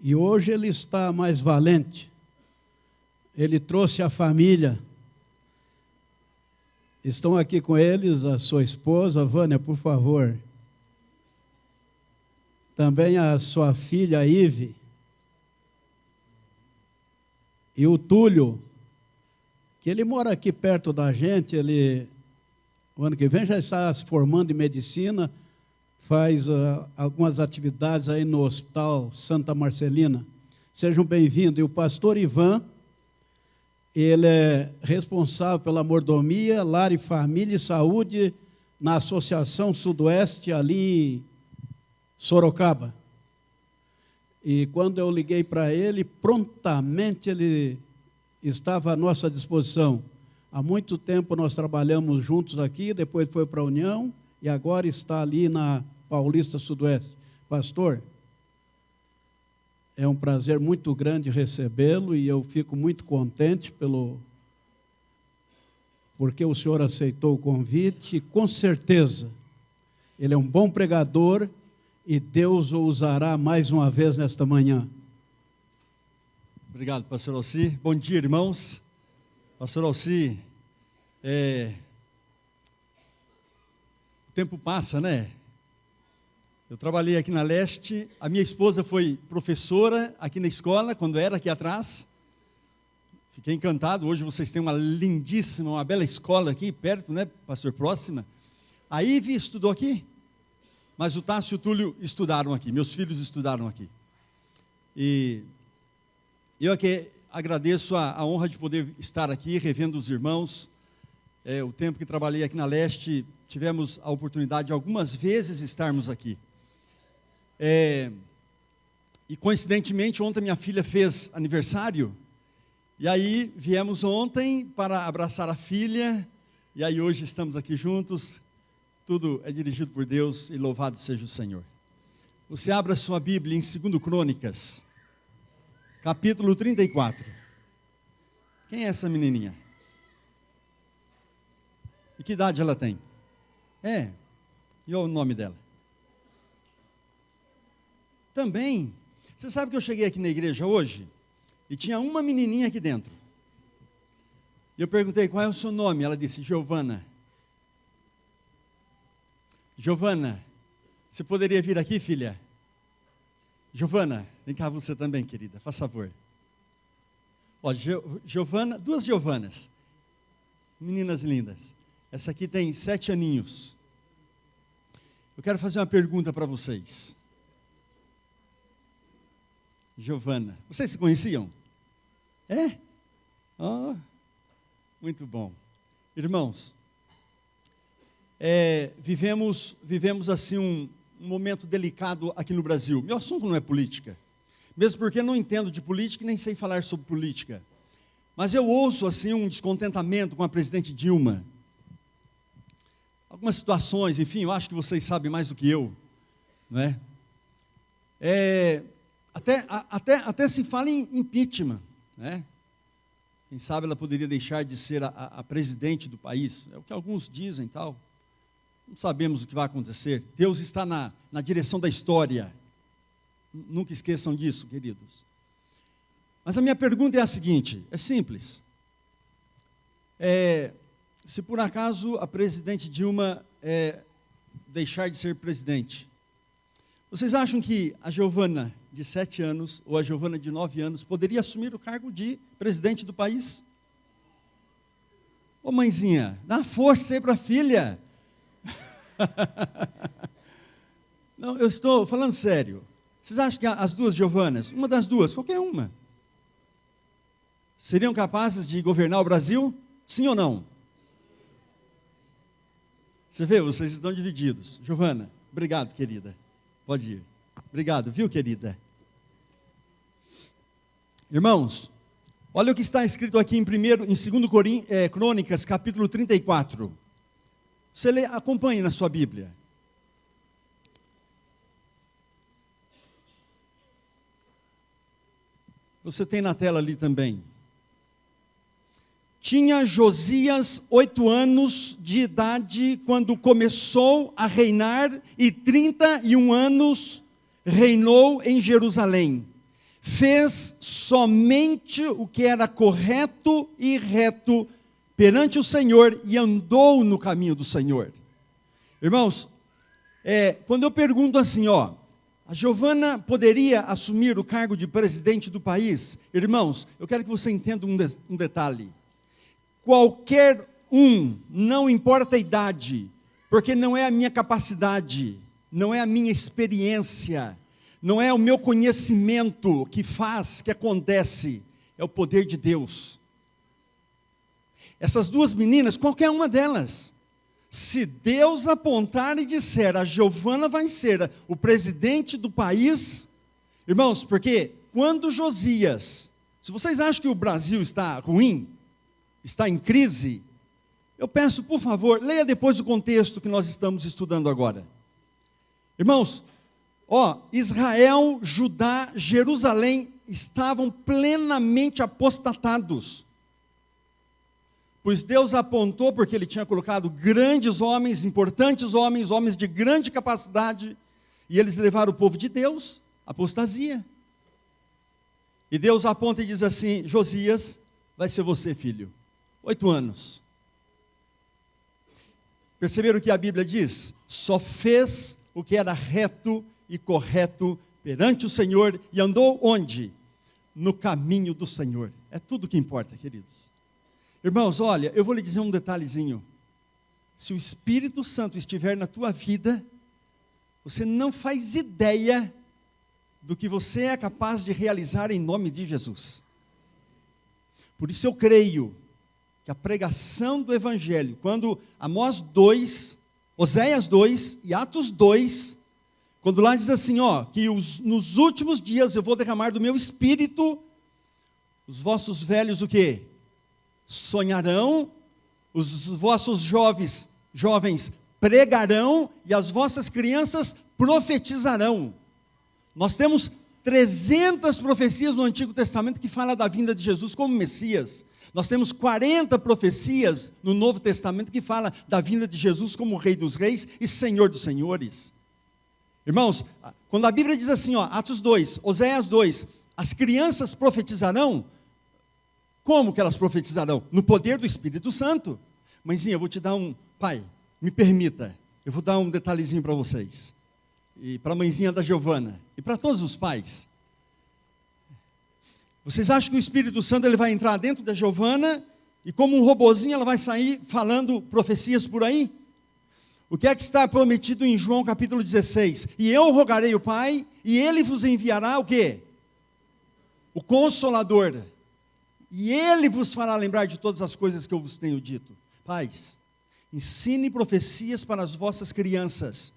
E hoje ele está mais valente. Ele trouxe a família. Estão aqui com eles a sua esposa, Vânia, por favor. Também a sua filha, Ive. E o Túlio, que ele mora aqui perto da gente, ele, o ano que vem já está se formando em medicina, faz algumas atividades aí no Hospital Santa Marcelina. Sejam bem-vindos. E o pastor Ivan, ele é responsável pela mordomia, lar e família e saúde na Associação Sudoeste, ali em Sorocaba. E quando eu liguei para ele, prontamente ele estava à nossa disposição. Há muito tempo nós trabalhamos juntos aqui, depois foi para a União e agora está ali na Paulista Sudoeste. Pastor, é um prazer muito grande recebê-lo e eu fico muito contente porque o senhor aceitou o convite. Com certeza, ele é um bom pregador e Deus o usará mais uma vez nesta manhã. Obrigado, pastor Alci. Bom dia, irmãos. Pastor Alci, o tempo passa, né? Eu trabalhei aqui na Leste, a minha esposa foi professora aqui na escola, quando era aqui atrás. Fiquei encantado, hoje vocês têm uma lindíssima, uma bela escola aqui perto, né, pastor, próxima. A Ive estudou aqui, mas o Tássio e o Túlio estudaram aqui, meus filhos estudaram aqui. E eu aqui agradeço a honra de poder estar aqui, revendo os irmãos. O tempo que trabalhei aqui na Leste, tivemos a oportunidade de algumas vezes estarmos aqui. E coincidentemente, ontem minha filha fez aniversário, e aí viemos ontem para abraçar a filha, e aí hoje estamos aqui juntos. Tudo é dirigido por Deus e louvado seja o Senhor. Você abra sua Bíblia em 2 Crônicas, capítulo 34. Quem é essa menininha? E que idade ela tem? E o nome dela? Também. Você sabe que eu cheguei aqui na igreja hoje e tinha uma menininha aqui dentro. E eu perguntei, qual é o seu nome? Ela disse, Giovana. Giovana, você poderia vir aqui, filha? Giovana, vem cá você também, querida, faz favor. Ó, Giovana, 2 Giovanas, meninas lindas. Essa aqui tem 7 aninhos. Eu quero fazer uma pergunta para vocês. Giovana, vocês se conheciam? Muito bom. Irmãos, vivemos assim um momento delicado aqui no Brasil. Meu assunto não é política, mesmo porque não entendo de política e nem sei falar sobre política. Mas eu ouço assim um descontentamento com a presidente Dilma. Algumas situações, enfim, eu acho que vocês sabem mais do que eu, não é? Até se fala em impeachment, né? Quem sabe ela poderia deixar de ser a presidente do país, é o que alguns dizem, tal. Não sabemos o que vai acontecer. Deus está na direção da história. Nunca esqueçam disso, queridos. Mas a minha pergunta é a seguinte, é simples. Se por acaso a presidente Dilma deixar de ser presidente, vocês acham que a Giovana de 7 anos ou a Giovana de 9 anos poderia assumir o cargo de presidente do país? Ô mãezinha, dá força aí para a filha. Não, eu estou falando sério. Vocês acham que as 2 Giovanas, uma das 2, qualquer uma, seriam capazes de governar o Brasil? Sim ou não? Você vê, vocês estão divididos. Giovana, obrigado, querida. Pode ir. Obrigado, viu, querida? Irmãos, olha o que está escrito aqui em 2 Crônicas, capítulo 34. Você lê, acompanhe na sua Bíblia. Você tem na tela ali também. Tinha Josias 8 anos de idade quando começou a reinar e 31 anos reinou em Jerusalém. fez somente o que era correto e reto perante o Senhor e andou no caminho do Senhor. Irmãos, quando eu pergunto assim, a Giovana poderia assumir o cargo de presidente do país? Irmãos, eu quero que você entenda um detalhe. Qualquer um, não importa a idade, porque não é a minha capacidade, não é a minha experiência, não é o meu conhecimento que faz, que acontece, é o poder de Deus. Essas duas meninas, qualquer uma delas, se Deus apontar e disser, a Giovana vai ser o presidente do país, irmãos, porque quando Josias, se vocês acham que o Brasil está ruim, está em crise, eu peço, por favor, leia depois o contexto que nós estamos estudando agora. Irmãos, Israel, Judá, Jerusalém estavam plenamente apostatados. Pois Deus apontou, porque Ele tinha colocado grandes homens, importantes homens, homens de grande capacidade, e eles levaram o povo de Deus à apostasia. E Deus aponta e diz assim, Josias, vai ser você, filho. 8 anos. Perceberam o que a Bíblia diz? Só fez o que era reto e correto perante o Senhor, e andou onde? No caminho do Senhor. É tudo o que importa, queridos. Irmãos, olha, eu vou lhe dizer um detalhezinho. Se o Espírito Santo estiver na tua vida, você não faz ideia do que você é capaz de realizar em nome de Jesus. Por isso eu creio que a pregação do Evangelho, quando Amós 2, Oséias 2 e Atos 2, quando lá diz assim, que nos últimos dias eu vou derramar do meu Espírito, os vossos velhos o quê? Sonharão, os vossos jovens pregarão e as vossas crianças profetizarão. Nós temos 300 profecias no Antigo Testamento que falam da vinda de Jesus como Messias. Nós temos 40 profecias no Novo Testamento que falam da vinda de Jesus como Rei dos Reis e Senhor dos Senhores. Irmãos, quando a Bíblia diz assim, Atos 2, Oséias 2, as crianças profetizarão. Como que elas profetizarão? No poder do Espírito Santo. Mãezinha, eu vou te dar pai, me permita, eu vou dar um detalhezinho para vocês. E para a mãezinha da Giovana, e para todos os pais. Vocês acham que o Espírito Santo ele vai entrar dentro da Giovana, e como um robozinho ela vai sair falando profecias por aí? O que é que está prometido em João capítulo 16? E eu rogarei o Pai, e Ele vos enviará o quê? O Consolador. E Ele vos fará lembrar de todas as coisas que eu vos tenho dito. Pais, ensine profecias para as vossas crianças.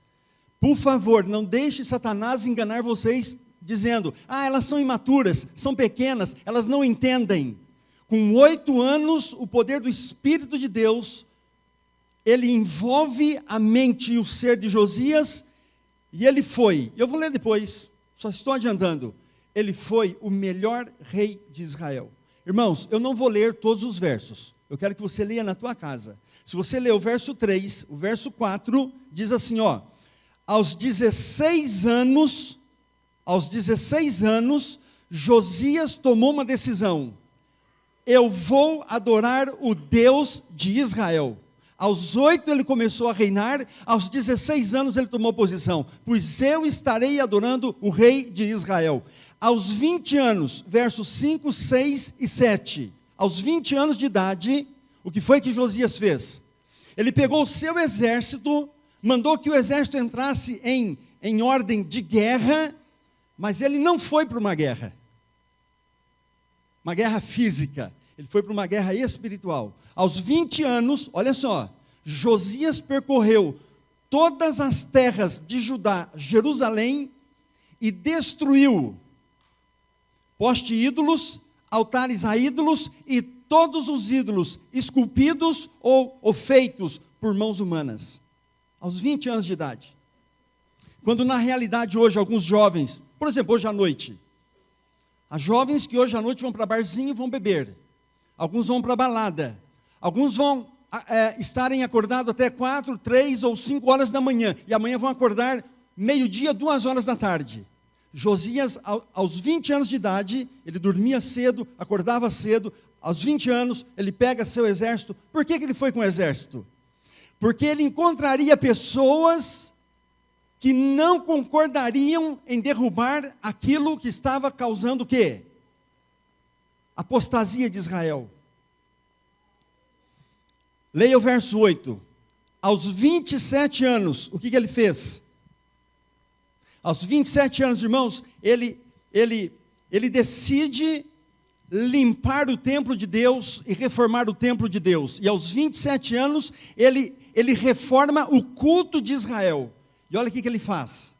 Por favor, não deixe Satanás enganar vocês, dizendo, elas são imaturas, são pequenas, elas não entendem. Com 8 anos, o poder do Espírito de Deus, ele envolve a mente e o ser de Josias, e ele foi, eu vou ler depois, só estou adiantando, ele foi o melhor rei de Israel. Irmãos, eu não vou ler todos os versos, eu quero que você leia na tua casa. Se você ler o verso 3, o verso 4, diz assim, aos 16 anos, Josias tomou uma decisão, eu vou adorar o Deus de Israel. Aos 8 ele começou a reinar, aos 16 anos ele tomou posição, pois eu estarei adorando o rei de Israel. Aos 20 anos, versos 5, 6 e 7, aos 20 anos de idade, o que foi que Josias fez? Ele pegou o seu exército, mandou que o exército entrasse em ordem de guerra, mas ele não foi para uma guerra física, ele foi para uma guerra espiritual. Aos 20 anos, olha só, Josias percorreu todas as terras de Judá, Jerusalém, e destruiu poste ídolos, altares a ídolos, e todos os ídolos esculpidos ou feitos por mãos humanas. Aos 20 anos de idade. Quando na realidade hoje alguns jovens, por exemplo, hoje à noite, há jovens que hoje à noite vão para barzinho e vão beber. Alguns vão para balada. Alguns vão estarem acordados até 4, 3 ou 5 horas da manhã. E amanhã vão acordar meio-dia, 2 horas da tarde. Josias, aos 20 anos de idade, ele dormia cedo, acordava cedo. Aos 20 anos, ele pega seu exército. Por que ele foi com o exército? Porque ele encontraria pessoas que não concordariam em derrubar aquilo que estava causando o quê? Apostasia de Israel. Leia o verso 8. Aos 27 anos, o que ele fez? Aos 27 anos, irmãos, ele decide limpar o templo de Deus e reformar o templo de Deus. E aos 27 anos, ele reforma o culto de Israel. E olha o que ele faz.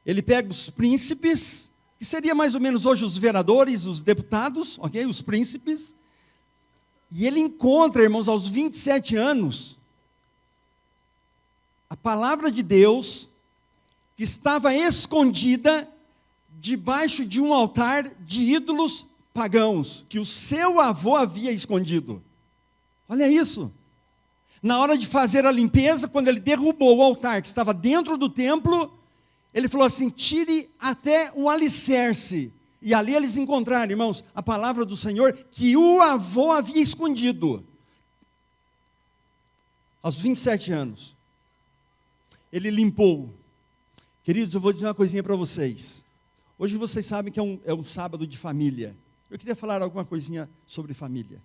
Ele pega os príncipes, que seria mais ou menos hoje os vereadores, os deputados, ok? Os príncipes. E ele encontra, irmãos, aos 27 anos, a palavra de Deus, que estava escondida debaixo de um altar de ídolos pagãos, que o seu avô havia escondido. Olha isso. Na hora de fazer a limpeza, quando ele derrubou o altar que estava dentro do templo, ele falou assim, tire até o alicerce. E ali eles encontraram, irmãos, a palavra do Senhor que o avô havia escondido. Aos 27 anos, ele limpou. Queridos, eu vou dizer uma coisinha para vocês. Hoje vocês sabem que é um sábado de família. Eu queria falar alguma coisinha sobre família.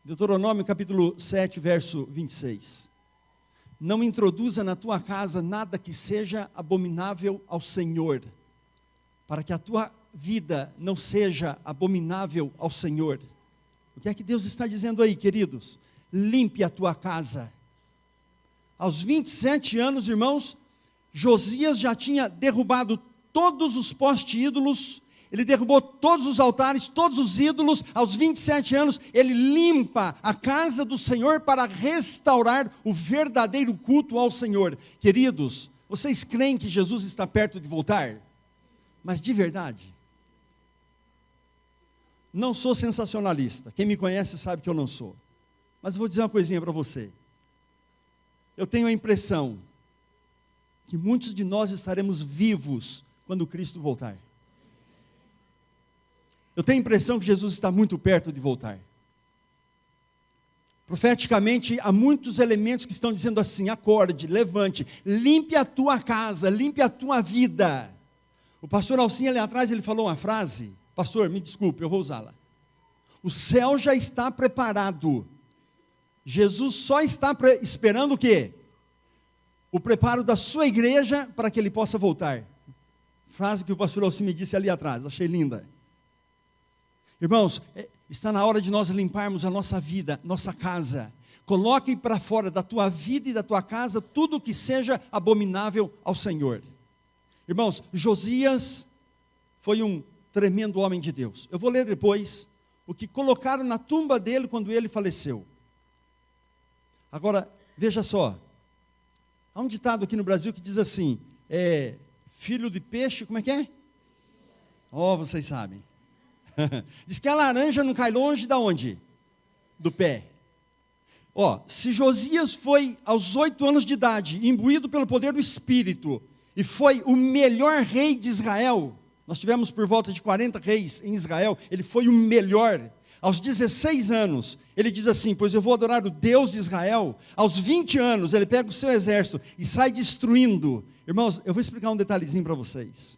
Deuteronômio capítulo 7, verso 26. Não introduza na tua casa nada que seja abominável ao Senhor, para que a tua vida não seja abominável ao Senhor. O que é que Deus está dizendo aí, queridos? Limpe a tua casa. Aos 27 anos, irmãos, Josias já tinha derrubado todos os postes-ídolos, ele derrubou todos os altares, todos os ídolos. Aos 27 anos, ele limpa a casa do Senhor para restaurar o verdadeiro culto ao Senhor. Queridos, vocês creem que Jesus está perto de voltar? Mas de verdade? Não sou sensacionalista. Quem me conhece sabe que eu não sou. Mas vou dizer uma coisinha para você. Eu tenho a impressão que muitos de nós estaremos vivos quando Cristo voltar. Eu tenho a impressão que Jesus está muito perto de voltar. Profeticamente, há muitos elementos que estão dizendo assim, acorde, levante, limpe a tua casa, limpe a tua vida. O pastor Alcinha ali atrás, ele falou uma frase, pastor, me desculpe, eu vou usá-la. O céu já está preparado. Jesus só está esperando o quê? O preparo da sua igreja para que ele possa voltar. Frase que o pastor Alcinha me disse ali atrás, achei linda. Irmãos, está na hora de nós limparmos a nossa vida, nossa casa. Coloque para fora da tua vida e da tua casa tudo que seja abominável ao Senhor. Irmãos, Josias foi um tremendo homem de Deus. Eu vou ler depois o que colocaram na tumba dele quando ele faleceu. Agora, veja só. Há um ditado aqui no Brasil que diz assim, filho de peixe, como é que é? Oh, vocês sabem. Diz que a laranja não cai longe da onde? Do pé. Se Josias foi aos 8 anos de idade, imbuído pelo poder do Espírito, e foi o melhor rei de Israel, nós tivemos por volta de 40 reis em Israel, ele foi o melhor. Aos 16 anos, ele diz assim, pois eu vou adorar o Deus de Israel. Aos 20 anos, ele pega o seu exército e sai destruindo. Irmãos, eu vou explicar um detalhezinho para vocês.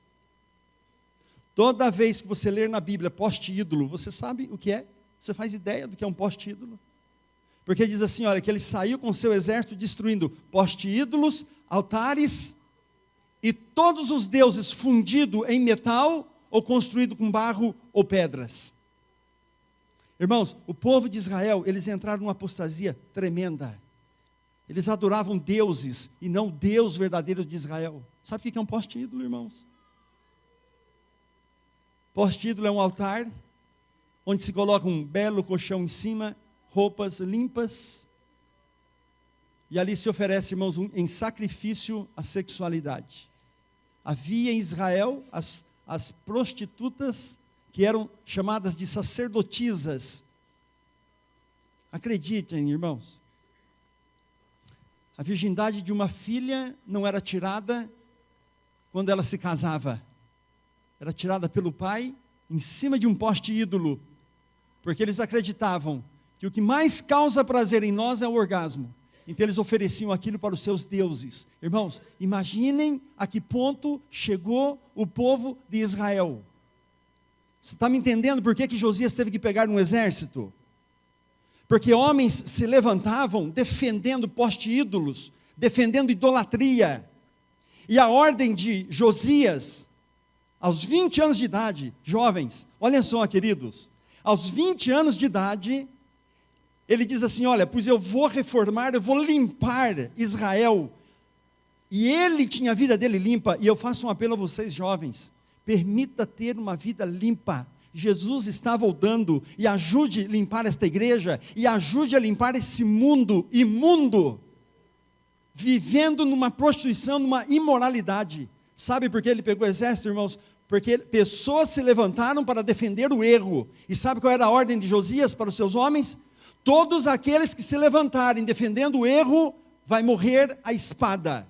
Toda vez que você ler na Bíblia poste-ídolo, você sabe o que é? Você faz ideia do que é um poste-ídolo? Porque diz assim, olha, que ele saiu com seu exército destruindo poste-ídolos, altares e todos os deuses fundidos em metal ou construído com barro ou pedras. Irmãos, o povo de Israel, eles entraram numa apostasia tremenda. Eles adoravam deuses e não o Deus verdadeiro de Israel. Sabe o que é um poste-ídolo, irmãos? Poste-ídolo é um altar, onde se coloca um belo colchão em cima, roupas limpas, e ali se oferece, irmãos, em sacrifício a sexualidade. Havia em Israel as prostitutas, que eram chamadas de sacerdotisas. Acreditem, irmãos, a virgindade de uma filha não era tirada quando ela se casava. Era tirada pelo pai em cima de um poste ídolo, porque eles acreditavam que o que mais causa prazer em nós é o orgasmo. Então eles ofereciam aquilo para os seus deuses. Irmãos, imaginem a que ponto chegou o povo de Israel. Você está me entendendo por que Josias teve que pegar um exército? Porque homens se levantavam defendendo poste ídolos, defendendo idolatria. E a ordem de Josias, aos 20 anos de idade, jovens, olha só, queridos, aos 20 anos de idade, ele diz assim: olha, pois eu vou reformar, eu vou limpar Israel. E ele tinha a vida dele limpa, e eu faço um apelo a vocês jovens, permita ter uma vida limpa. Jesus está voltando, e ajude a limpar esta igreja, e ajude a limpar esse mundo imundo, vivendo numa prostituição, numa imoralidade. Sabe por que ele pegou o exército, irmãos? Porque pessoas se levantaram para defender o erro. E sabe qual era a ordem de Josias para os seus homens? Todos aqueles que se levantarem defendendo o erro, vai morrer a espada.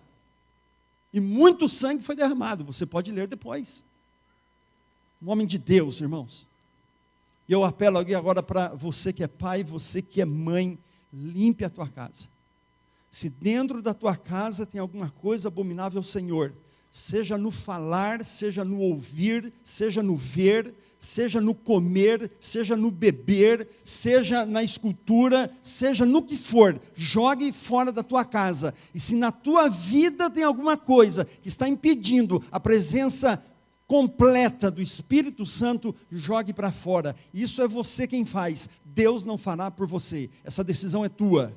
E muito sangue foi derramado, você pode ler depois. Um homem de Deus, irmãos. E eu apelo aqui agora para você que é pai, você que é mãe, limpe a tua casa. Se dentro da tua casa tem alguma coisa abominável ao Senhor, seja no falar, seja no ouvir, seja no ver, seja no comer, seja no beber, seja na escultura, seja no que for, jogue fora da tua casa. E se na tua vida tem alguma coisa que está impedindo a presença completa do Espírito Santo, jogue para fora. Isso é você quem faz, Deus não fará por você, essa decisão é tua.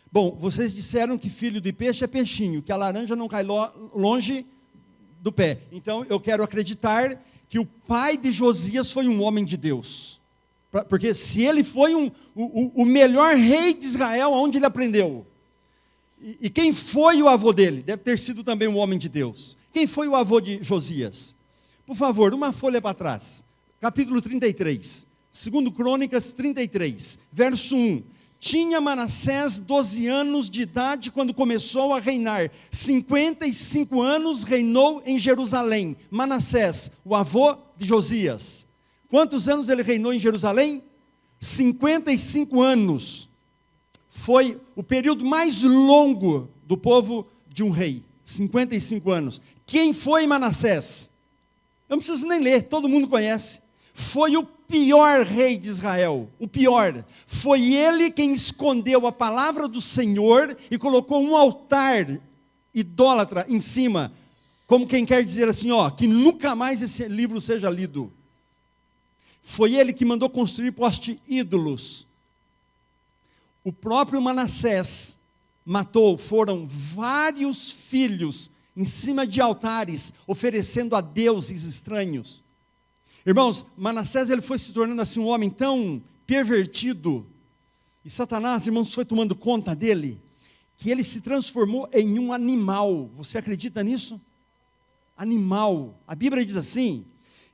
Bom, vocês disseram que filho de peixe é peixinho, que a laranja não cai longe do pé. Então eu quero acreditar que o pai de Josias foi um homem de Deus. Porque se ele foi o melhor rei de Israel, onde ele aprendeu? E quem foi o avô dele? Deve ter sido também um homem de Deus. Quem foi o avô de Josias? Por favor, uma folha para trás. Capítulo 33. 2 Crônicas 33, verso 1. Tinha Manassés 12 anos de idade quando começou a reinar. 55 anos reinou em Jerusalém. Manassés, o avô de Josias. Quantos anos ele reinou em Jerusalém? 55 anos. Foi o período mais longo do povo de um rei. 55 anos. Quem foi Manassés? Eu não preciso nem ler, todo mundo conhece. Foi o pior rei de Israel, o pior. Foi ele quem escondeu a palavra do Senhor e colocou um altar idólatra em cima, como quem quer dizer assim, ó, que nunca mais esse livro seja lido. Foi ele que mandou construir poste ídolos. O próprio Manassés matou, foram vários filhos em cima de altares, oferecendo a deuses estranhos. Irmãos, Manassés ele foi se tornando assim um homem tão pervertido, e Satanás, irmãos, foi tomando conta dele, que ele se transformou em um animal. Você acredita nisso? Animal. A Bíblia diz assim,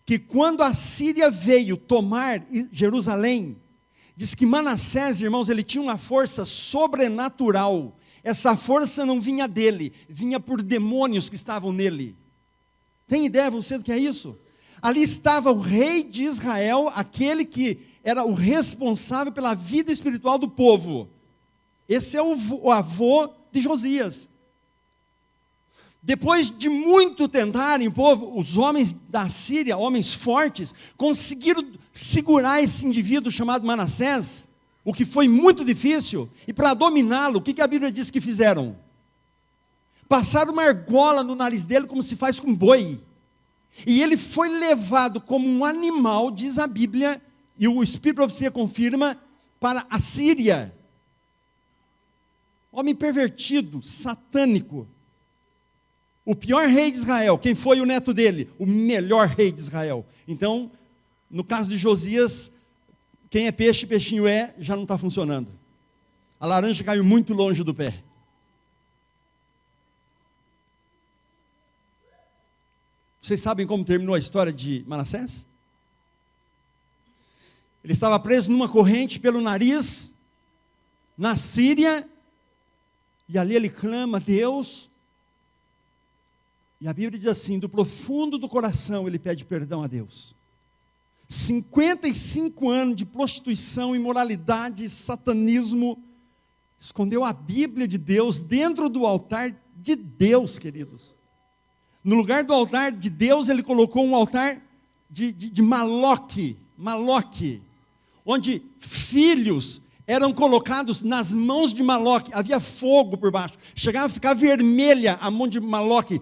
que quando a Síria veio tomar Jerusalém, diz que Manassés, irmãos, ele tinha uma força sobrenatural. Essa força não vinha dele, vinha por demônios que estavam nele. Tem ideia você do que é isso? Ali estava o rei de Israel, aquele que era o responsável pela vida espiritual do povo. Esse é o avô de Josias. Depois de muito tentarem, o povo, os homens da Síria, homens fortes, conseguiram segurar esse indivíduo chamado Manassés, o que foi muito difícil, e para dominá-lo, o que a Bíblia diz que fizeram? Passaram uma argola no nariz dele, como se faz com boi. E ele foi levado como um animal, diz a Bíblia, e o Espírito de Profecia confirma, para a Síria. Homem pervertido, satânico. O pior rei de Israel, quem foi o neto dele? O melhor rei de Israel. Então, no caso de Josias, quem é peixe, peixinho é, já não está funcionando. A laranja caiu muito longe do pé. Vocês sabem como terminou a história de Manassés? Ele estava preso numa corrente pelo nariz, na Síria, e ali ele clama a Deus, E a Bíblia diz assim, do profundo do coração ele pede perdão a Deus. 55 anos de prostituição, imoralidade, satanismo, escondeu a Bíblia de Deus dentro do altar de Deus, queridos. No lugar do altar de Deus, ele colocou um altar de Maloque, onde filhos eram colocados nas mãos de Maloque, havia fogo por baixo, chegava a ficar vermelha a mão de Moloque,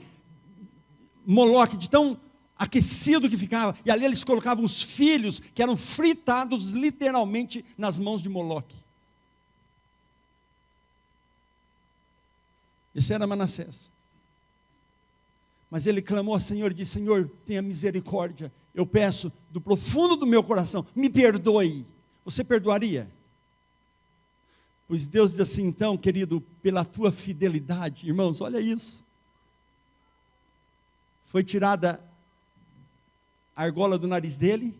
de tão aquecido que ficava, e ali eles colocavam os filhos, que eram fritados literalmente nas mãos de Moloque. Esse era Manassés. Mas ele clamou ao Senhor e disse, Senhor, tenha misericórdia, eu peço do profundo do meu coração, me perdoe. Você perdoaria? Pois Deus diz assim, então, querido, pela tua fidelidade, irmãos, olha isso. Foi tirada a argola do nariz dele,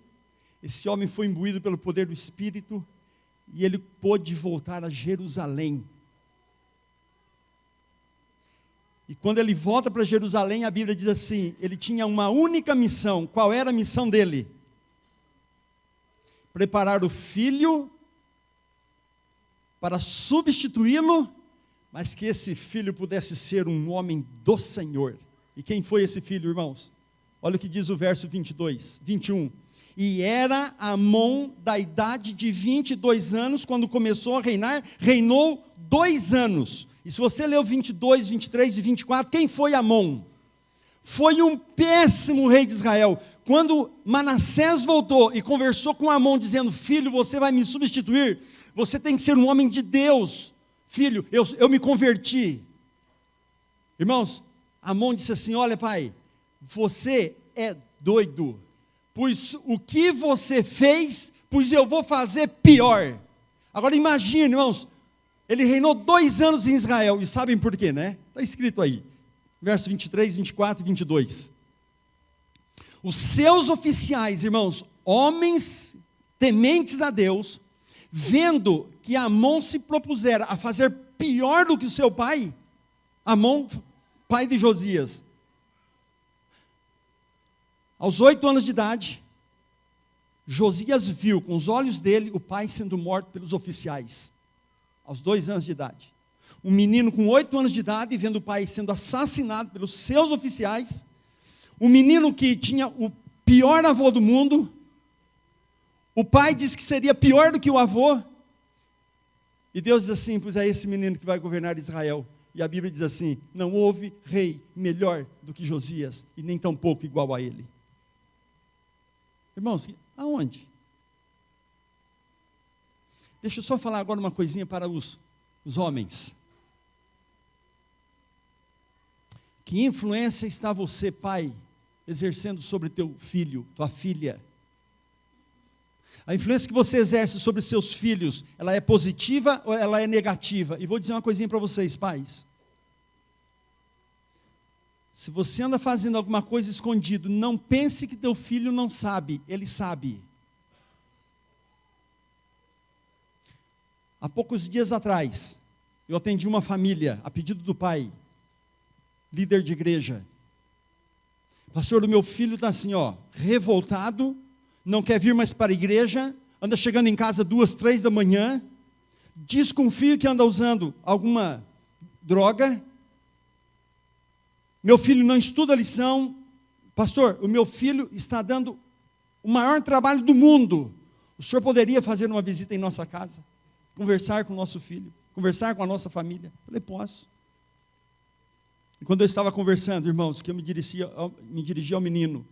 esse homem foi imbuído pelo poder do Espírito, e ele pôde voltar a Jerusalém. E quando ele volta para Jerusalém, a Bíblia diz assim, ele tinha uma única missão. Qual era a missão dele? Preparar o filho para substituí-lo, mas que esse filho pudesse ser um homem do Senhor. E quem foi esse filho, irmãos? Olha o que diz o verso 21. E era Amon da idade de 22 anos, quando começou a reinar, reinou 2 anos. E se você leu 22, 23 e 24, quem foi Amon? Foi um péssimo rei de Israel. Quando Manassés voltou e conversou com Amon, dizendo, filho, você vai me substituir, você tem que ser um homem de Deus. Filho, eu me converti. Irmãos, Amon disse assim, olha pai, você é doido, pois o que você fez, pois eu vou fazer pior. Agora imagine, irmãos, ele reinou 2 anos em Israel, e sabem por quê, né? Está escrito aí, verso 23, 24 e 22. Os seus oficiais, irmãos, homens tementes a Deus, vendo que Amon se propusera a fazer pior do que o seu pai, Amon, pai de Josias, aos 8 anos de idade, Josias viu com os olhos dele o pai sendo morto pelos oficiais, aos 2 anos de idade. Um menino com 8 anos de idade, vendo o pai sendo assassinado pelos seus oficiais, um menino que tinha o pior avô do mundo, o pai disse que seria pior do que o avô, e Deus diz assim, pois é esse menino que vai governar Israel. E a Bíblia diz assim, não houve rei melhor do que Josias, e nem tampouco igual a ele. Irmãos, aonde? Deixa eu só falar agora uma coisinha para os homens. Que influência está você, pai, exercendo sobre teu filho, tua filha? A influência que você exerce sobre seus filhos, ela é positiva ou ela é negativa? E vou dizer uma coisinha para vocês, pais. Se você anda fazendo alguma coisa escondido, não pense que teu filho não sabe, ele sabe. Há poucos dias atrás, eu atendi uma família, a pedido do pai, líder de igreja. Pastor, o meu filho está assim, revoltado, não quer vir mais para a igreja, anda chegando em casa 2, 3 da manhã, desconfio que anda usando alguma droga, meu filho não estuda a lição. Pastor, o meu filho está dando o maior trabalho do mundo, o senhor poderia fazer uma visita em nossa casa, conversar com o nosso filho, conversar com a nossa família? Eu falei, posso. E quando eu estava conversando, irmãos, que eu me dirigi ao menino,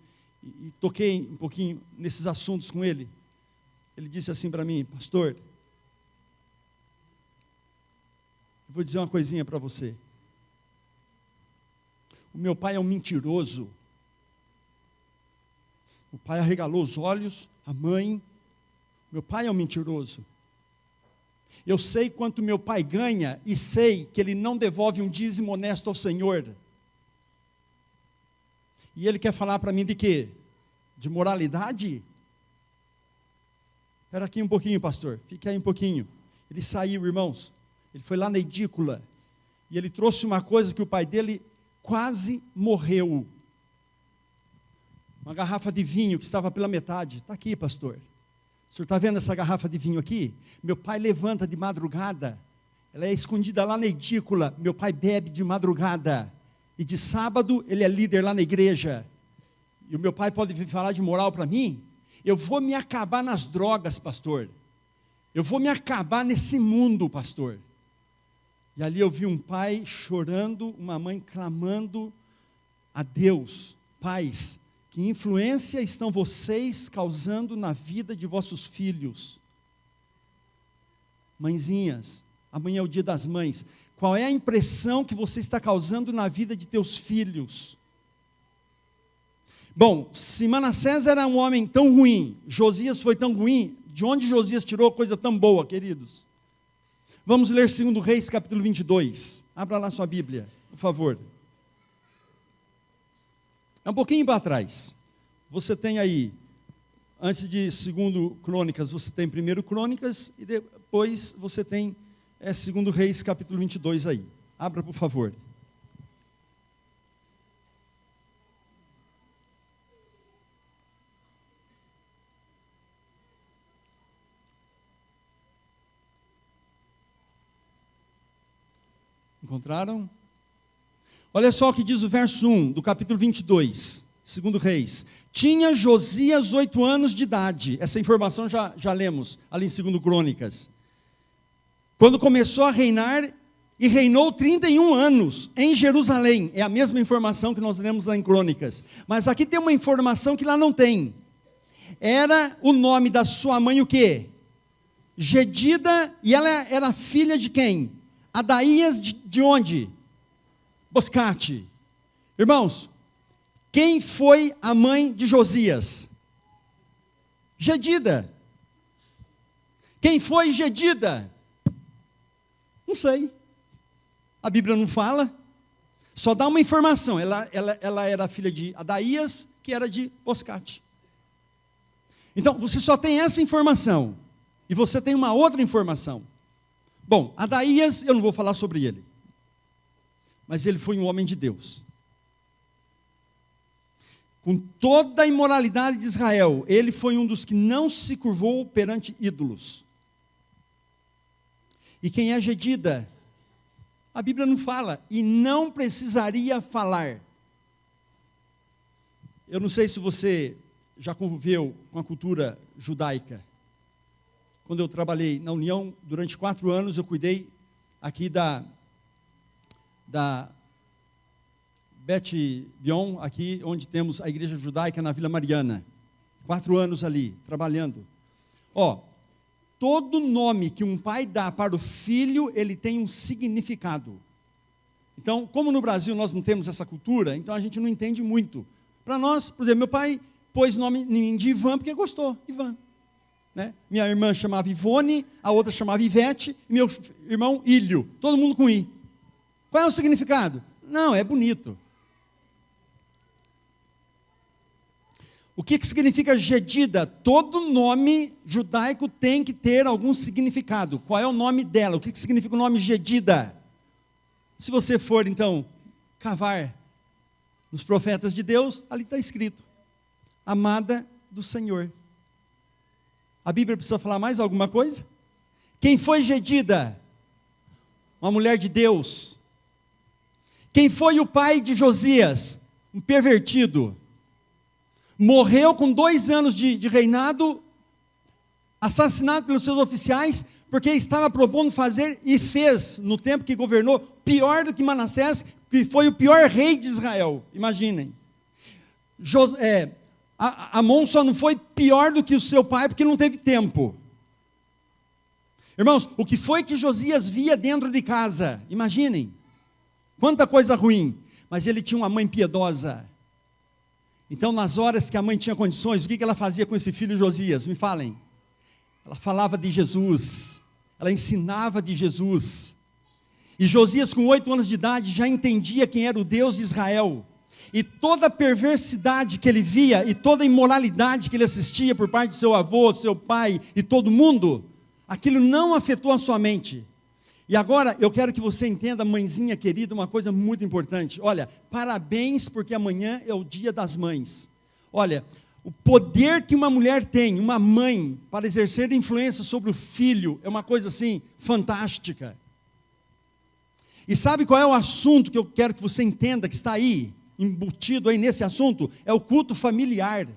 e toquei um pouquinho nesses assuntos com ele, ele disse assim para mim, pastor, eu vou dizer uma coisinha para você, o meu pai é um mentiroso, o pai arregalou os olhos, a mãe, meu pai é um mentiroso, eu sei quanto meu pai ganha, e sei que ele não devolve um dízimo honesto ao Senhor, e ele quer falar para mim de quê? De moralidade? Espera aqui um pouquinho, pastor, fique aí um pouquinho. Ele saiu, irmãos, ele foi lá na edícula, e ele trouxe uma coisa que o pai dele quase morreu. Uma garrafa de vinho que estava pela metade. Está aqui, pastor. O senhor está vendo essa garrafa de vinho aqui? Meu pai levanta de madrugada. Ela é escondida lá na edícula. Meu pai bebe de madrugada. E de sábado ele é líder lá na igreja. E o meu pai pode vir falar de moral para mim? Eu vou me acabar nas drogas, pastor. Eu vou me acabar nesse mundo, pastor. E ali eu vi um pai chorando, uma mãe clamando a Deus. Pais, que influência estão vocês causando na vida de vossos filhos? Mãezinhas, amanhã é o dia das mães. Qual é a impressão que você está causando na vida de teus filhos? Bom, se Manassés era um homem tão ruim, Josias foi tão ruim, de onde Josias tirou coisa tão boa, queridos? Vamos ler 2 Reis, capítulo 22. Abra lá sua Bíblia, por favor. É um pouquinho para trás. Você tem aí, antes de 2 Crônicas, você tem 1 Crônicas, e depois você tem 2 Reis, capítulo 22 aí. Abra, por favor. Encontraram? Olha só o que diz o verso 1 do capítulo 22, 2 Reis. Tinha Josias 8 anos de idade. Essa informação já lemos ali em 2 Crônicas. Quando começou a reinar, e reinou 31 anos em Jerusalém. É a mesma informação que nós lemos lá em Crônicas. Mas aqui tem uma informação que lá não tem. Era o nome da sua mãe o quê? Gedida, e ela era filha de quem? Adaías de onde? Boscate. Irmãos, quem foi a mãe de Josias? Gedida. Quem foi Gedida? Não sei. A Bíblia não fala. Só dá uma informação. Ela era filha de Adaías, que era de Boscate. Então, você só tem essa informação. E você tem uma outra informação. Bom, Adaías, eu não vou falar sobre ele. Mas ele foi um homem de Deus. Com toda a imoralidade de Israel, ele foi um dos que não se curvou perante ídolos. E quem é Gedida? A Bíblia não fala, e não precisaria falar. Eu não sei se você já conviveu com a cultura judaica. Quando eu trabalhei na União, durante 4 anos, eu cuidei aqui da Bet Bion, aqui onde temos a igreja judaica na Vila Mariana. 4 anos ali, trabalhando. Todo nome que um pai dá para o filho, ele tem um significado. Então, como no Brasil nós não temos essa cultura, então a gente não entende muito. Para nós, por exemplo, meu pai pôs nome de Ivan porque gostou, Ivan. Né? Minha irmã chamava Ivone, a outra chamava Ivete, e meu irmão Ilho, todo mundo com I. Qual é o significado? Não, é bonito. O que significa Gedida? Todo nome judaico tem que ter algum significado. Qual é o nome dela? O que significa o nome Gedida? Se você for, então, cavar nos profetas de Deus, ali está escrito: amada do Senhor. A Bíblia precisa falar mais alguma coisa? Quem foi Gedida? Uma mulher de Deus. Quem foi o pai de Josias? Um pervertido. Morreu com 2 anos de reinado, assassinado pelos seus oficiais, porque estava propondo fazer, e fez, no tempo que governou, pior do que Manassés, que foi o pior rei de Israel. Imaginem. Amon só não foi pior do que o seu pai, porque não teve tempo. Irmãos, o que foi que Josias via dentro de casa? Imaginem. Quanta coisa ruim. Mas ele tinha uma mãe piedosa. Então, nas horas que a mãe tinha condições, o que ela fazia com esse filho Josias? Me falem. Ela falava de Jesus. Ela ensinava de Jesus. E Josias, com 8 anos de idade, já entendia quem era o Deus de Israel. E toda a perversidade que ele via, e toda a imoralidade que ele assistia por parte de seu avô, seu pai e todo mundo, aquilo não afetou a sua mente. E agora eu quero que você entenda, mãezinha querida, uma coisa muito importante. Olha, parabéns, porque amanhã é o Dia das Mães. Olha, o poder que uma mulher tem, uma mãe, para exercer influência sobre o filho, é uma coisa assim, fantástica. E sabe qual é o assunto que eu quero que você entenda, que está aí, embutido aí nesse assunto? É o culto familiar.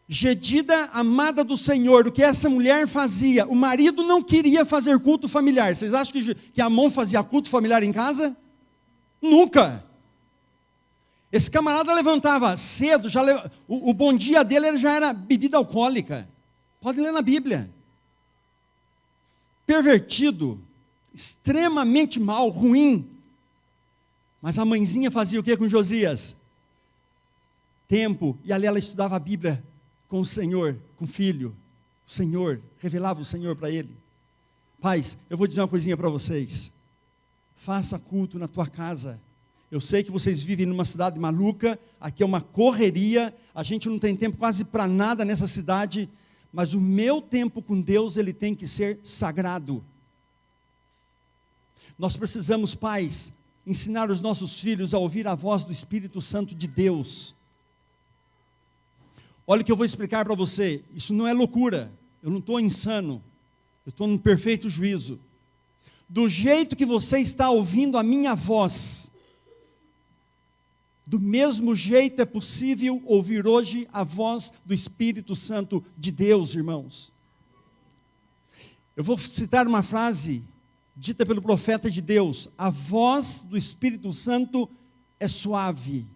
Gedida, amada do Senhor, o que essa mulher fazia? O marido não queria fazer culto familiar. Vocês acham que Amon fazia culto familiar em casa? Nunca. Esse camarada levantava cedo, o bom dia dele já era bebida alcoólica. Pode ler na Bíblia. Pervertido, extremamente mal, ruim. Mas a mãezinha fazia o que com Josias? Tempo, e ali ela estudava a Bíblia com o Senhor, com o filho. O Senhor, revelava o Senhor para ele. Pais, eu vou dizer uma coisinha para vocês. Faça culto na tua casa. Eu sei que vocês vivem numa cidade maluca, aqui é uma correria, a gente não tem tempo quase para nada nessa cidade, mas o meu tempo com Deus, ele tem que ser sagrado. Nós precisamos, pais, ensinar os nossos filhos a ouvir a voz do Espírito Santo de Deus. Olha o que eu vou explicar para você, isso não é loucura, eu não estou insano, eu estou no perfeito juízo. Do jeito que você está ouvindo a minha voz, do mesmo jeito é possível ouvir hoje a voz do Espírito Santo de Deus, irmãos. Eu vou citar uma frase dita pelo profeta de Deus: a voz do Espírito Santo é suave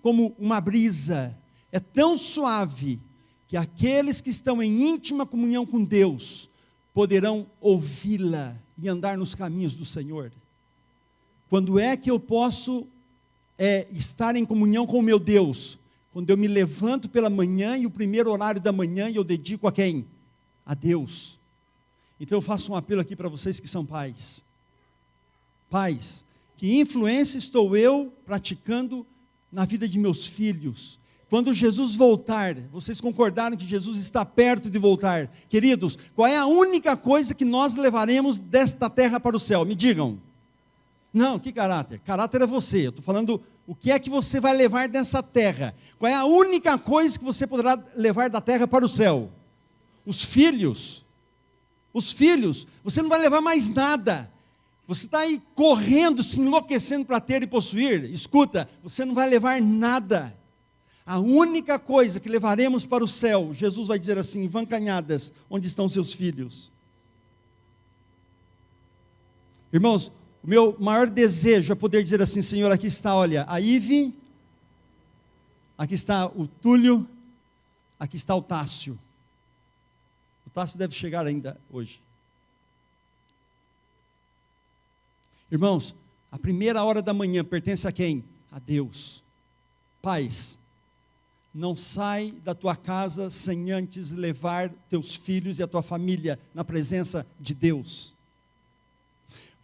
como uma brisa, é tão suave que aqueles que estão em íntima comunhão com Deus poderão ouvi-la e andar nos caminhos do Senhor. Quando é que eu posso estar em comunhão com o meu Deus? Quando eu me levanto pela manhã e o primeiro horário da manhã eu dedico a quem? A Deus. Então eu faço um apelo aqui para vocês que são pais. Pais, que influência estou eu praticando na vida de meus filhos? Quando Jesus voltar, vocês concordaram que Jesus está perto de voltar? Queridos, qual é a única coisa que nós levaremos desta terra para o céu? Me digam. Não, que caráter? Caráter é você. Eu estou falando o que é que você vai levar dessa terra. Qual é a única coisa que você poderá levar da terra para o céu? Os filhos. Os filhos. Você não vai levar mais nada. Você está aí correndo, se enlouquecendo para ter e possuir. Escuta, você não vai levar nada. A única coisa que levaremos para o céu, Jesus vai dizer assim: vão canhadas, onde estão seus filhos? Irmãos, o meu maior desejo é poder dizer assim: Senhor, aqui está, olha, a Ive, aqui está o Túlio, aqui está o Tássio. O Tássio deve chegar ainda hoje. Irmãos, a primeira hora da manhã pertence a quem? A Deus. Pais, não sai da tua casa sem antes levar teus filhos e a tua família na presença de Deus.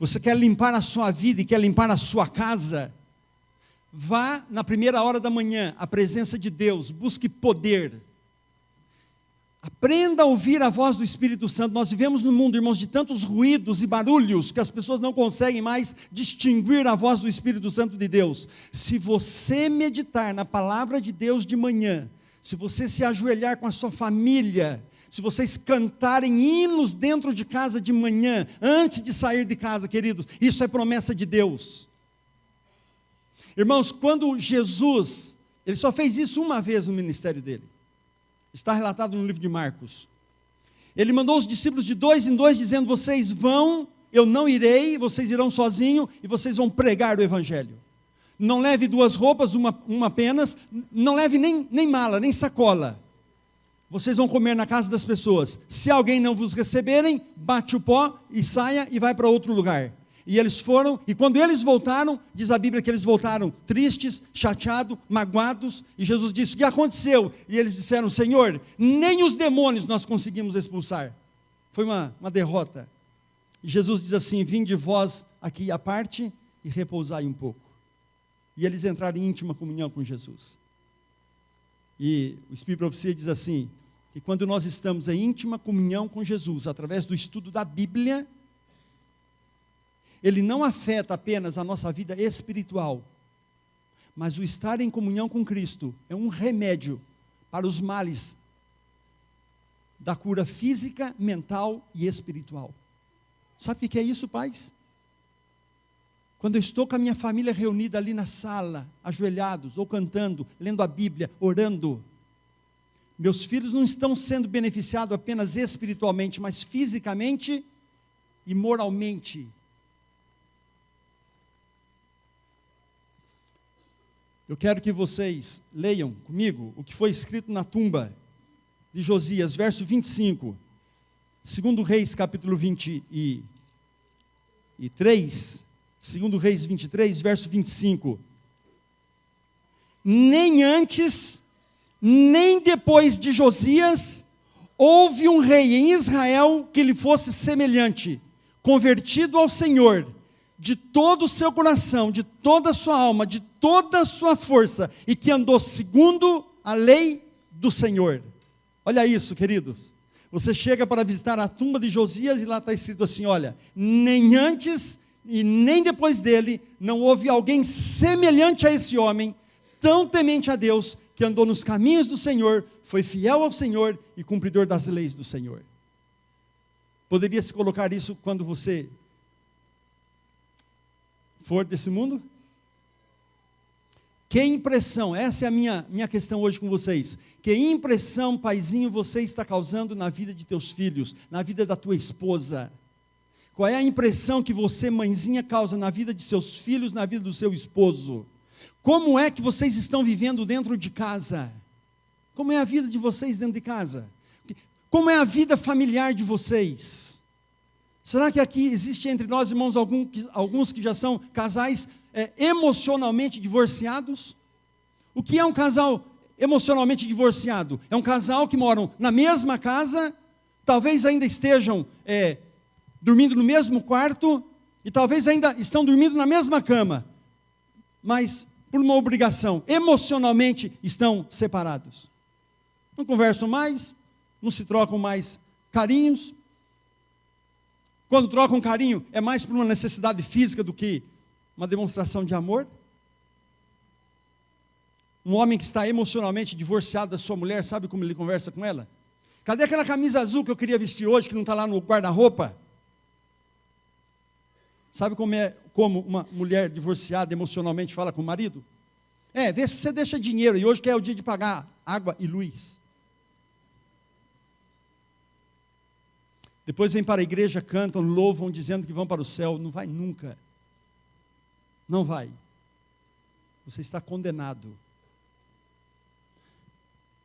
Você quer limpar a sua vida e quer limpar a sua casa? Vá na primeira hora da manhã, à presença de Deus, busque poder. Aprenda a ouvir a voz do Espírito Santo. Nós vivemos num mundo, irmãos, de tantos ruídos e barulhos, que as pessoas não conseguem mais distinguir a voz do Espírito Santo de Deus. Se você meditar na palavra de Deus de manhã, se você se ajoelhar com a sua família, se vocês cantarem hinos dentro de casa de manhã, antes de sair de casa, queridos, isso é promessa de Deus. Irmãos, quando Jesus, ele só fez isso uma vez no ministério dele. Está relatado no livro de Marcos. Ele mandou os discípulos de 2 em 2, dizendo: vocês vão, eu não irei, vocês irão sozinhos, e vocês vão pregar o Evangelho. Não leve 2 roupas, uma apenas, não leve nem mala, nem sacola. Vocês vão comer na casa das pessoas. Se alguém não vos receberem, bate o pó e saia e vai para outro lugar. E eles foram, e quando eles voltaram, diz a Bíblia que eles voltaram tristes, chateados, magoados, e Jesus disse: o que aconteceu? E eles disseram: Senhor, nem os demônios nós conseguimos expulsar. Foi uma derrota. E Jesus diz assim: vinde vós aqui à parte e repousai um pouco. E eles entraram em íntima comunhão com Jesus. E o Espírito de Profecia diz assim, que quando nós estamos em íntima comunhão com Jesus, através do estudo da Bíblia, ele não afeta apenas a nossa vida espiritual, mas o estar em comunhão com Cristo é um remédio para os males da cura física, mental e espiritual. Sabe o que é isso, pais? Quando eu estou com a minha família reunida ali na sala, ajoelhados, ou cantando, lendo a Bíblia, orando, meus filhos não estão sendo beneficiados apenas espiritualmente, mas fisicamente e moralmente. Eu quero que vocês leiam comigo o que foi escrito na tumba de Josias, verso 25, 2 Reis, capítulo 23, 2 Reis 23, verso 25. Nem antes, nem depois de Josias, houve um rei em Israel que lhe fosse semelhante, convertido ao Senhor, de todo o seu coração, de toda a sua alma, de toda a sua força, e que andou segundo a lei do Senhor. Olha isso, queridos. Você chega para visitar a tumba de Josias e lá está escrito assim, olha, nem antes e nem depois dele, não houve alguém semelhante a esse homem, tão temente a Deus, que andou nos caminhos do Senhor, foi fiel ao Senhor e cumpridor das leis do Senhor. Poderia se colocar isso quando você for desse mundo? Que impressão, essa é a minha questão hoje com vocês, que impressão, paizinho, você está causando na vida de teus filhos, na vida da tua esposa? Qual é a impressão que você, mãezinha, causa na vida de seus filhos, na vida do seu esposo? Como é que vocês estão vivendo dentro de casa? Como é a vida de vocês dentro de casa? Como é a vida familiar de vocês? Será que aqui existe entre nós, irmãos, alguns que já são casais emocionalmente divorciados? O que é um casal emocionalmente divorciado? É um casal que moram na mesma casa, talvez ainda estejam dormindo no mesmo quarto, e talvez ainda estão dormindo na mesma cama, mas por uma obrigação, emocionalmente estão separados. Não conversam mais, não se trocam mais carinhos. Quando trocam carinho, é mais por uma necessidade física do que uma demonstração de amor. Um homem que está emocionalmente divorciado da sua mulher, sabe como ele conversa com ela? Cadê aquela camisa azul que eu queria vestir hoje, que não está lá no guarda-roupa? Sabe como uma mulher divorciada emocionalmente fala com o marido? Vê se você deixa dinheiro, e hoje que é o dia de pagar água e luz. Depois vem para a igreja, cantam, louvam, dizendo que vão para o céu. Não vai nunca. Não vai. Você está condenado.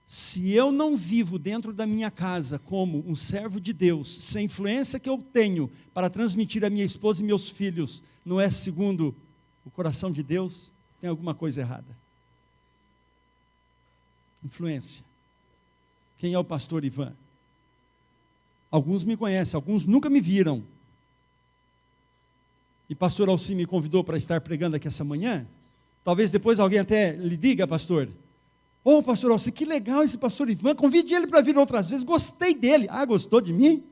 Se eu não vivo dentro da minha casa como um servo de Deus, sem a influência que eu tenho para transmitir a minha esposa e meus filhos, não é segundo o coração de Deus, tem alguma coisa errada. Influência. Quem é o pastor Ivan? Alguns me conhecem, alguns nunca me viram. E pastor Alci me convidou para estar pregando aqui essa manhã. Talvez depois alguém até lhe diga, pastor, pastor Alci, que legal esse pastor Ivan, convide ele para vir outras vezes, gostei dele. Gostou de mim?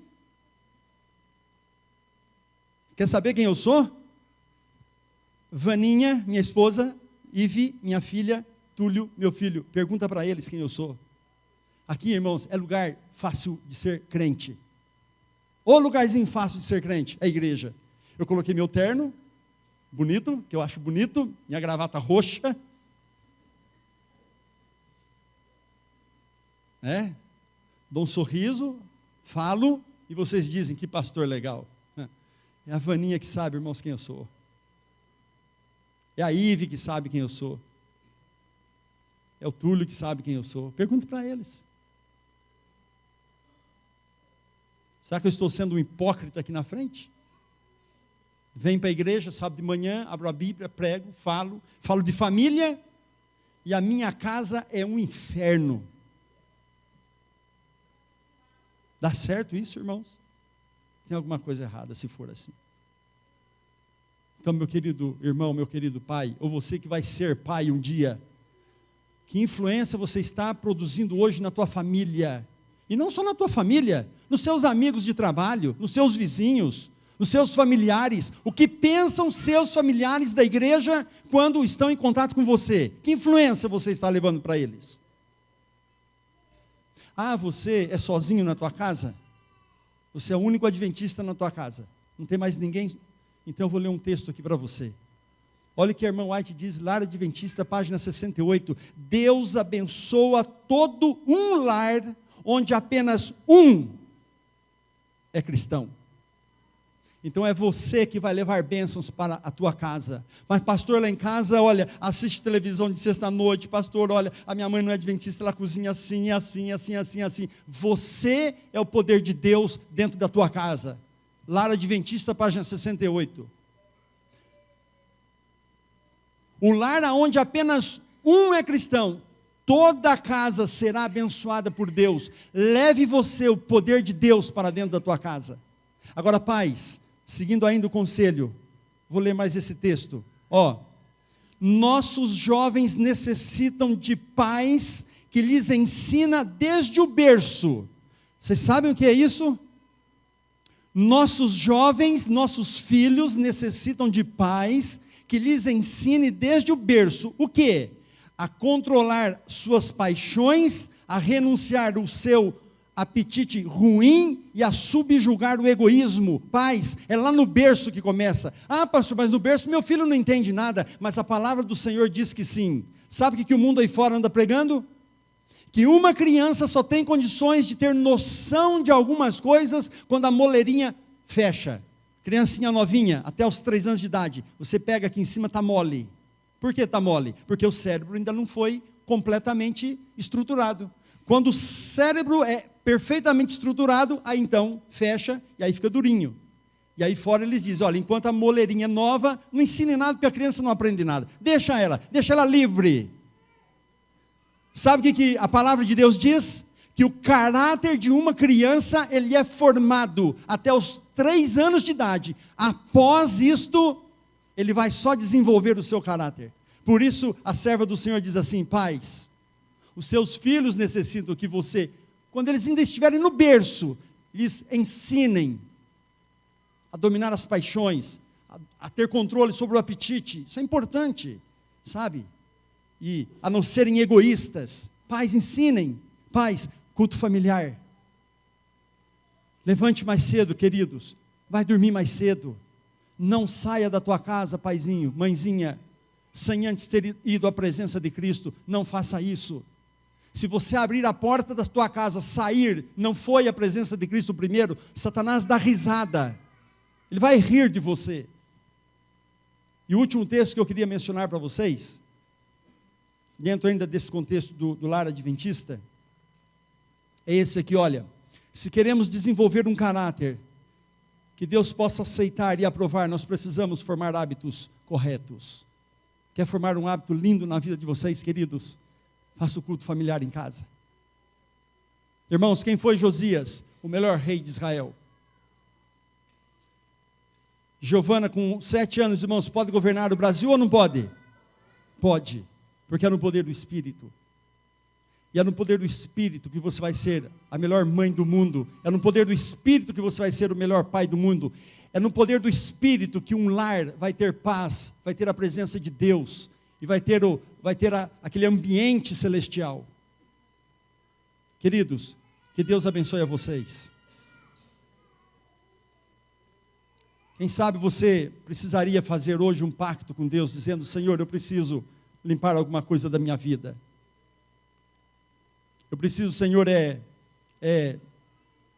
Quer saber quem eu sou? Vaninha, minha esposa, Ive, minha filha, Túlio, meu filho. Pergunta para eles quem eu sou. Aqui, irmãos, é lugar fácil de ser crente. O lugarzinho fácil de ser crente, é a igreja. Eu coloquei meu terno, bonito, que eu acho bonito, minha gravata roxa. Dou um sorriso, falo, e vocês dizem, que pastor legal. É a Vaninha que sabe, irmãos, quem eu sou. É a Ive que sabe quem eu sou. É o Túlio que sabe quem eu sou. Pergunta para eles. Será que eu estou sendo um hipócrita aqui na frente? Venho para a igreja, sábado de manhã, abro a Bíblia, prego, falo de família, e a minha casa é um inferno. Dá certo isso, irmãos? Tem alguma coisa errada se for assim. Então, meu querido irmão, meu querido pai, ou você que vai ser pai um dia, que influência você está produzindo hoje na tua família? E não só na tua família, nos seus amigos de trabalho, nos seus vizinhos, nos seus familiares. O que pensam seus familiares da igreja quando estão em contato com você? Que influência você está levando para eles? Ah, você é sozinho na tua casa? Você é o único adventista na tua casa. Não tem mais ninguém? Então eu vou ler um texto aqui para você. Olha o que a irmã White diz, Lar Adventista, página 68. Deus abençoa todo um lar onde apenas um é cristão. Então é você que vai levar bênçãos para a tua casa. Mas pastor, lá em casa, olha, assiste televisão de sexta-noite, pastor, olha, a minha mãe não é adventista, ela cozinha assim, assim, assim, assim, assim. Você é o poder de Deus dentro da tua casa. Lar Adventista, página 68. O lar onde apenas um é cristão, toda a casa será abençoada por Deus. Leve você o poder de Deus para dentro da tua casa. Agora, pais, seguindo ainda o conselho, vou ler mais esse texto. Nossos jovens necessitam de pais que lhes ensina desde o berço. Vocês sabem o que é isso? Nossos jovens, nossos filhos necessitam de pais que lhes ensine desde o berço. O quê? A controlar suas paixões, a renunciar o seu apetite ruim e a subjugar o egoísmo. Pais, é lá no berço que começa. Ah, pastor, mas no berço meu filho não entende nada. Mas a palavra do Senhor diz que sim. Sabe o que o mundo aí fora anda pregando? Que uma criança só tem condições de ter noção de algumas coisas quando a moleirinha fecha. Criancinha novinha, até os 3 anos de idade, você pega aqui em cima, está mole. Por que está mole? Porque o cérebro ainda não foi completamente estruturado. Quando o cérebro é perfeitamente estruturado, aí então fecha e aí fica durinho. E aí fora eles dizem, olha, enquanto a moleirinha é nova, não ensine nada porque a criança não aprende nada. Deixa ela livre. Sabe o que a palavra de Deus diz? Que o caráter de uma criança, ele é formado até os 3 anos de idade. Após isto, ele vai só desenvolver o seu caráter. Por isso, a serva do Senhor diz assim, pais, os seus filhos necessitam que você, quando eles ainda estiverem no berço, lhes ensinem a dominar as paixões, a ter controle sobre o apetite. Isso é importante, sabe? E a não serem egoístas. Pais, ensinem. Pais, culto familiar. Levante mais cedo, queridos. Vai dormir mais cedo. Não saia da tua casa, paizinho, mãezinha, sem antes ter ido à presença de Cristo. Não faça isso. Se você abrir a porta da tua casa, sair, não foi à presença de Cristo primeiro, Satanás dá risada. Ele vai rir de você. E o último texto que eu queria mencionar para vocês, dentro ainda desse contexto do lar adventista, é esse aqui, olha. Se queremos desenvolver um caráter que Deus possa aceitar e aprovar, nós precisamos formar hábitos corretos. Quer formar um hábito lindo na vida de vocês, queridos? Faça o culto familiar em casa. Irmãos, quem foi Josias? O melhor rei de Israel. Giovana, com 7 anos, irmãos, pode governar o Brasil ou não pode? Pode, porque é no poder do Espírito. E é no poder do Espírito que você vai ser a melhor mãe do mundo. É no poder do Espírito que você vai ser o melhor pai do mundo. É no poder do Espírito que um lar vai ter paz, vai ter a presença de Deus. E vai ter aquele ambiente celestial. Queridos, que Deus abençoe a vocês. Quem sabe você precisaria fazer hoje um pacto com Deus, dizendo, Senhor, eu preciso limpar alguma coisa da minha vida. Eu preciso, Senhor,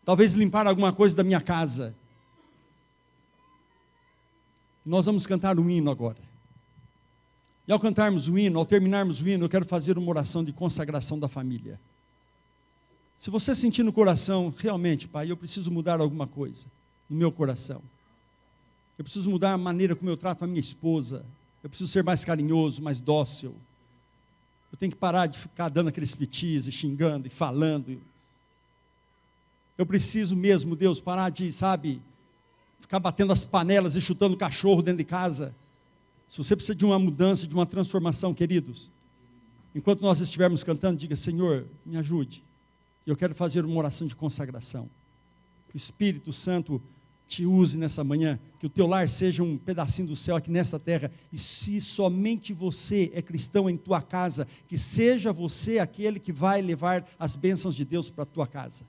talvez limpar alguma coisa da minha casa. Nós vamos cantar um hino agora. E ao cantarmos o hino, ao terminarmos o hino, eu quero fazer uma oração de consagração da família. Se você sentir no coração, realmente, Pai, eu preciso mudar alguma coisa no meu coração. Eu preciso mudar a maneira como eu trato a minha esposa. Eu preciso ser mais carinhoso, mais dócil. Eu tenho que parar de ficar dando aqueles pitis e xingando e falando. Eu preciso mesmo, Deus, parar de, ficar batendo as panelas e chutando o cachorro dentro de casa. Se você precisa de uma mudança, de uma transformação, queridos, enquanto nós estivermos cantando, diga, Senhor, me ajude. E eu quero fazer uma oração de consagração. Que o Espírito Santo te use nessa manhã, que o teu lar seja um pedacinho do céu aqui nessa terra, e se somente você é cristão em tua casa, que seja você aquele que vai levar as bênçãos de Deus para a tua casa.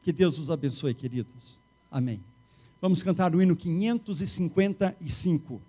Que Deus os abençoe, queridos. Amém. Vamos cantar o hino 555.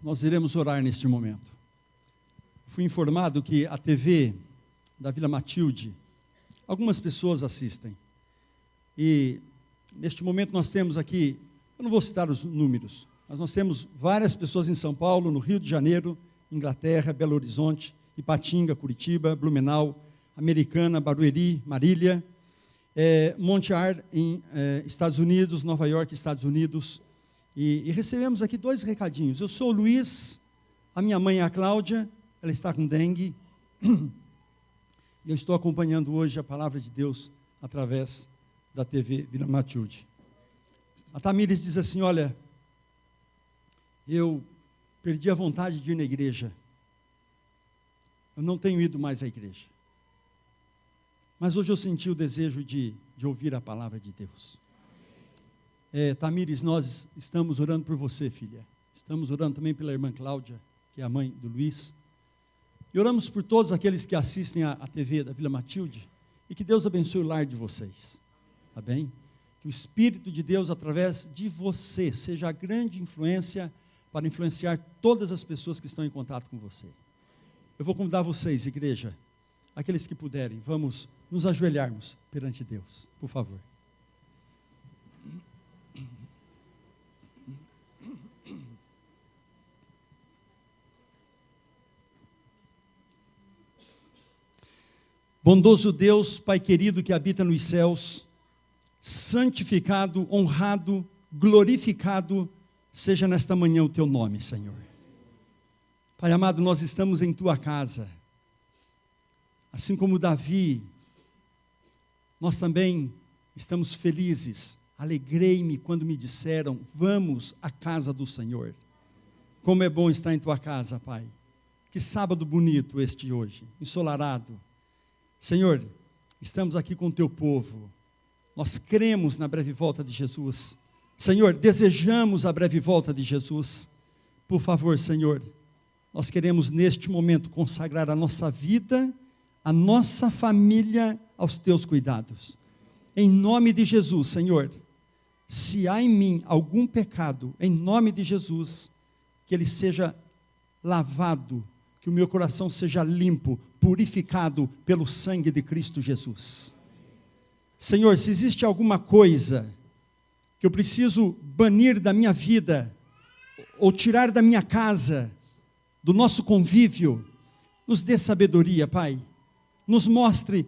Nós iremos orar neste momento. Fui informado que a TV da Vila Matilde, algumas pessoas assistem. E neste momento nós temos aqui, eu não vou citar os números, mas nós temos várias pessoas em São Paulo, no Rio de Janeiro, Inglaterra, Belo Horizonte, Ipatinga, Curitiba, Blumenau, Americana, Barueri, Marília, Montear, em Estados Unidos, Nova York, Estados Unidos. E recebemos aqui 2 recadinhos. Eu sou o Luiz, a minha mãe é a Cláudia, ela está com dengue. E eu estou acompanhando hoje a palavra de Deus através da TV Vila Matilde. A Tamires diz assim: olha, eu perdi a vontade de ir na igreja. Eu não tenho ido mais à igreja. Mas hoje eu senti o desejo de ouvir a palavra de Deus. Tamires, nós estamos orando por você, filha. Estamos orando também pela irmã Cláudia, que é a mãe do Luiz. E oramos por todos aqueles que assistem a TV da Vila Matilde. E que Deus abençoe o lar de vocês. Tá bem? Que o Espírito de Deus, através de você, seja a grande influência para influenciar todas as pessoas que estão em contato com você. Eu vou convidar vocês, igreja, aqueles que puderem, vamos nos ajoelharmos perante Deus, por favor. Bondoso Deus, Pai querido que habita nos céus, santificado, honrado, glorificado, seja nesta manhã o Teu nome, Senhor. Pai amado, nós estamos em Tua casa, assim como Davi, nós também estamos felizes. Alegrei-me quando me disseram, vamos à casa do Senhor. Como é bom estar em Tua casa, Pai. Que sábado bonito este hoje, ensolarado. Senhor, estamos aqui com o Teu povo, Nós cremos na breve volta de Jesus. Senhor, desejamos a breve volta de Jesus. Por favor, Senhor, nós queremos neste momento consagrar a nossa vida, a nossa família aos teus cuidados. Em nome de Jesus, Senhor, se há em mim algum pecado, em nome de Jesus, que ele seja lavado, que o meu coração seja limpo, purificado pelo sangue de Cristo Jesus. Senhor, se existe alguma coisa que eu preciso banir da minha vida, ou tirar da minha casa, do nosso convívio, nos dê sabedoria, Pai. Nos mostre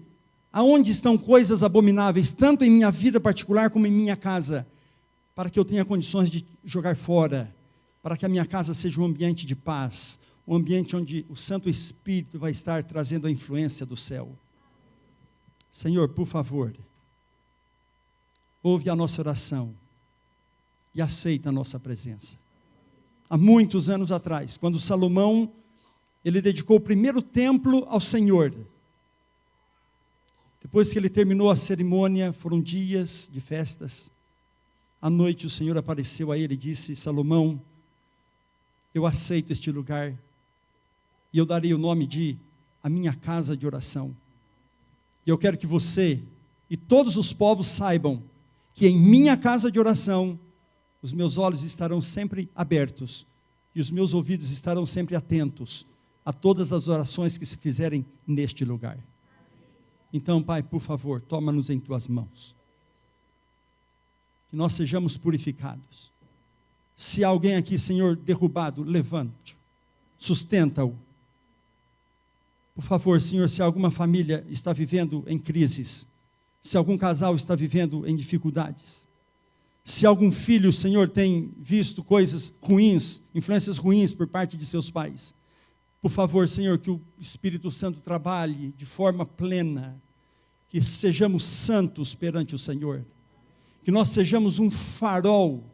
aonde estão coisas abomináveis, tanto em minha vida particular como em minha casa, para que eu tenha condições de jogar fora, para que a minha casa seja um ambiente de paz, um ambiente onde o Santo Espírito vai estar trazendo a influência do céu. Senhor, por favor, ouve a nossa oração e aceita a nossa presença. Há muitos anos atrás, quando Salomão, ele dedicou o primeiro templo ao Senhor. Depois que ele terminou a cerimônia, foram dias de festas. À noite o Senhor apareceu a ele e disse: Salomão, eu aceito este lugar, e eu darei o nome de a minha casa de oração. E eu quero que você e todos os povos saibam que em minha casa de oração, os meus olhos estarão sempre abertos, e os meus ouvidos estarão sempre atentos a todas as orações que se fizerem neste lugar. Então, Pai, por favor, toma-nos em tuas mãos, que nós sejamos purificados. Se há alguém aqui, Senhor, derrubado, levante-o, sustenta-o. Por favor, Senhor, se alguma família está vivendo em crises, se algum casal está vivendo em dificuldades, se algum filho, Senhor, tem visto coisas ruins, influências ruins por parte de seus pais, por favor, Senhor, que o Espírito Santo trabalhe de forma plena, que sejamos santos perante o Senhor, que nós sejamos um farol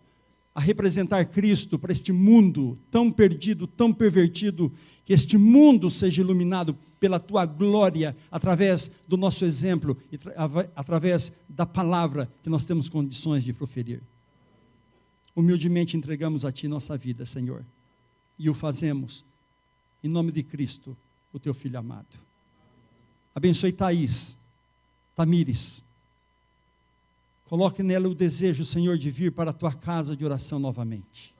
a representar Cristo para este mundo tão perdido, tão pervertido, que este mundo seja iluminado pela Tua glória, através do nosso exemplo, e através da palavra que nós temos condições de proferir. Humildemente entregamos a Ti nossa vida, Senhor, e o fazemos em nome de Cristo, o Teu Filho amado. Abençoe Thaís, Tamires, coloque nela o desejo, Senhor, de vir para a Tua casa de oração novamente.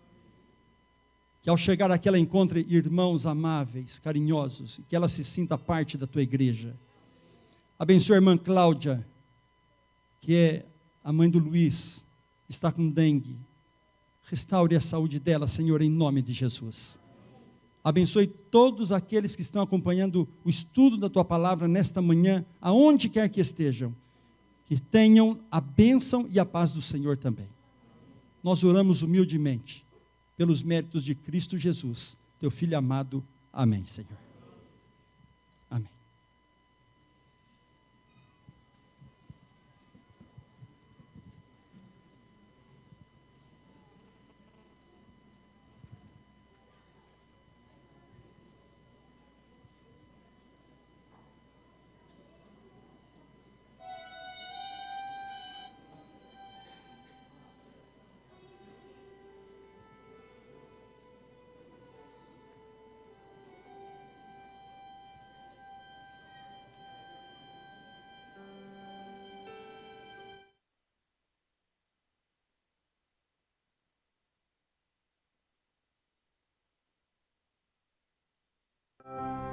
Que ao chegar aqui ela encontre irmãos amáveis, carinhosos, e que ela se sinta parte da Tua igreja. Abençoe a irmã Cláudia, que é a mãe do Luiz, está com dengue. Restaure a saúde dela, Senhor, em nome de Jesus. Abençoe todos aqueles que estão acompanhando o estudo da Tua palavra nesta manhã, aonde quer que estejam, que tenham a bênção e a paz do Senhor também. Nós oramos humildemente, pelos méritos de Cristo Jesus, Teu Filho amado. Amém, Senhor.